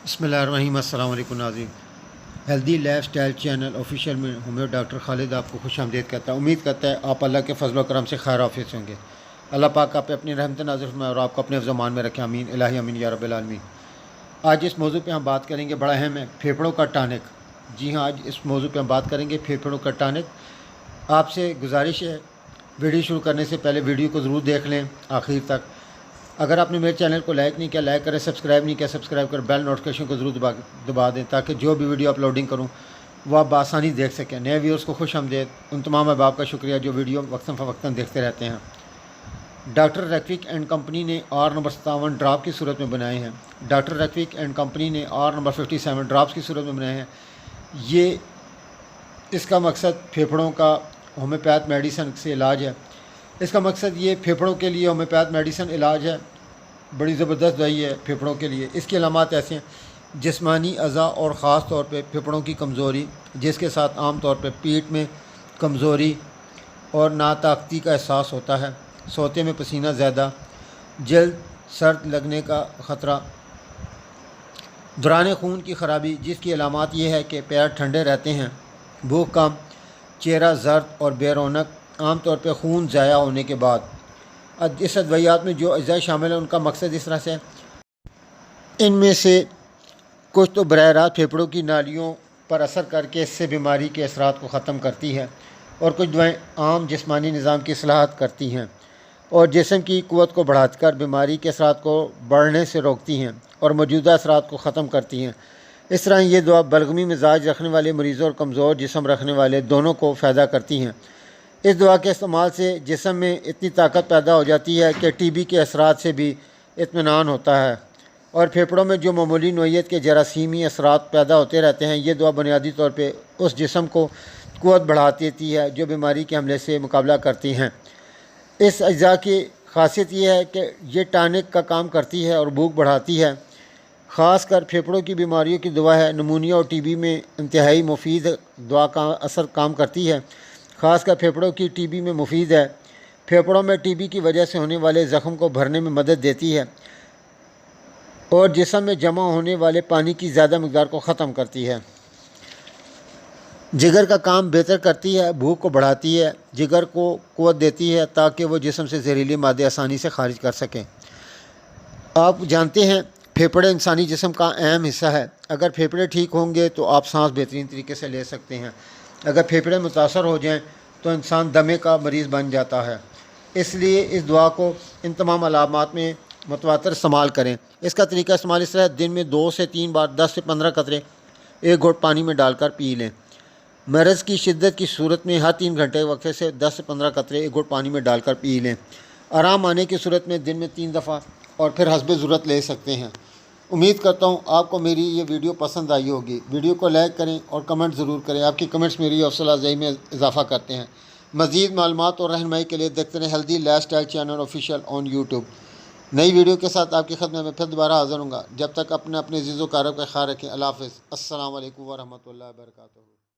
बिस्मिल्लाहिर्रहमानिर्रहीम। अस्सलाम वालेकुम नाज़रीन। Healthy life style channel official में होम्यो डॉक्टर खालिद आपको खुश आमदीद कहता है। उम्मीद करता है आप अल्लाह के फजल करम से खैर आफियत होंगे। अल्लाह पाक आप पे अपनी रहमत नाज़िल फरमाए और आपको अपने ज़मान में रखे। आमीन इलाही आमीन या रब्बिल आलमीन। आज इस मौजू पे हम बात करेंगे, बड़ा अहम है, फेफड़ों का टॉनिक। जी हाँ, आज इस मौजू पे हम बात करेंगे फेफड़ों का टॉनिक। आपसे गुजारिश है, वीडियो शुरू करने से पहले वीडियो को ज़रूर देख लें आखिर तक। अगर आपने मेरे चैनल को लाइक नहीं किया, लाइक करें। सब्सक्राइब नहीं किया, सब्सक्राइब कर बेल नोटिफिकेशन को ज़रूर दबा दें ताकि जो भी वीडियो अपलोडिंग करूं वो आप बआसानी देख सकें। नए व्यूअर्स को खुश आमदीद। उन तमाम अहबाब का शुक्रिया जो वीडियो वक्तन फ़वक्तन देखते रहते हैं। डॉक्टर रैकविक एंड कंपनी ने R नंबर 57 ड्राप की सूरत में बनाए हैं। डॉक्टर रैकविक एंड कंपनी ने R नंबर 57 ड्राप्स की सूरत में बनाए हैं। ये इसका मकसद फेफड़ों का होम्योपैथ मेडिसिन से इलाज है। इसका मकसद ये फेफड़ों के लिए होम्योपैथ मेडिसिन इलाज है। बड़ी ज़बरदस्त दवाई है फेफड़ों के लिए। इसकी अलामात ऐसे हैं: जिस्मानी अज़ा और ख़ास तौर पे फेफड़ों की कमज़ोरी, जिसके साथ आम तौर पे पीठ में कमज़ोरी और नाताकती का एहसास होता है, सोते में पसीना ज़्यादा, जल्द सर्द लगने का ख़तरा, दौरान खून की ख़राबी, जिसकी अलामात ये है कि पैर ठंडे रहते हैं, भूख कम, चेहरा जर्द और बेरौनक, आम तौर पे खून ज़ाया होने के बाद। इस अद्वियात में जो अज़ा शामिल है उनका मकसद इस तरह से है। इनमें से कुछ तो बराह रास्त फेफड़ों की नालियों पर असर करके इससे बीमारी के असरात को ख़त्म करती है, और कुछ दवाएँ आम जिस्मानी निज़ाम की असलाहत करती हैं और जिस्म की क़ुव्वत को बढ़ाकर बीमारी के असरात को बढ़ने से रोकती हैं और मौजूदा असरात को ख़त्म करती हैं। इस तरह ये दवा बलगमी मिजाज रखने वाले मरीज़ों और कमज़ोर जिस्म रखने वाले दोनों को फ़ायदा करती हैं। इस दवा के इस्तेमाल से जिस्म में इतनी ताकत पैदा हो जाती है कि टीबी के असरात से भी इत्मीनान होता है, और फेफड़ों में जो मामूली नोयत के जरासीमी असरात पैदा होते रहते हैं, ये दवा बुनियादी तौर पे उस जिस्म को क़ुव्वत बढ़ा देती है जो बीमारी के हमले से मुकाबला करती हैं। इस अज़ा की खासियत ये है कि ये टॉनिक का काम करती है और भूख बढ़ाती है। ख़ास कर फेफड़ों की बीमारियों की दवा है। नमूनिया और टीबी में इंतहाई मुफीद दवा का असर काम करती है। ख़ासकर फेफड़ों की टीबी में मुफीद है। फेफड़ों में टीबी की वजह से होने वाले ज़ख़म को भरने में मदद देती है और जिस्म में जमा होने वाले पानी की ज़्यादा मकदार को ख़त्म करती है। जिगर का काम बेहतर करती है, भूख को बढ़ाती है, जिगर को क़ुव्वत देती है ताकि वो जिस्म से जहरीले मादे आसानी से खारिज कर सकें। आप जानते हैं फेफड़े इंसानी जिस्म का अहम हिस्सा है। अगर फेफड़े ठीक होंगे तो आप सांस बेहतरीन तरीके से ले सकते हैं। अगर फेफड़े मुतासर हो जाएं तो इंसान दमे का मरीज़ बन जाता है। इसलिए इस दुआ को इन तमाम अलामात में मुतवातर इस्तेमाल करें। इसका तरीका इस्तेमाल इस तरह: दिन में 2 से 3 बार 10 से 15 कतरे एक घोट पानी में डालकर पी लें। मरज़ की शिद्दत की सूरत में हर 3 घंटे वक्फे से 10 से 15 कतरे एक घोट पानी में डालकर पी लें। आराम आने की सूरत में दिन में 3 दफ़ा और फिर हस्बे ज़रूरत ले सकते हैं। उम्मीद करता हूँ आपको मेरी ये वीडियो पसंद आई होगी। वीडियो को लाइक करें और कमेंट ज़रूर करें। आपकी कमेंट्स मेरी हौसला अफ़ज़ाई में इजाफ़ा करते हैं। मज़ीद मालूमात और रहनुमाई के लिए देखते रहें healthy life style channel official on YouTube. नई वीडियो के साथ आपकी खिदमत में फिर दोबारा हाज़िर हूँगा। जब तक अपने अज़ीज़ व क़रीब का ख्याल रखें। अल्लाह हाफ़िज़। अस्सलामु अलैकुम व रहमतुल्लाहि व बरकातुहू।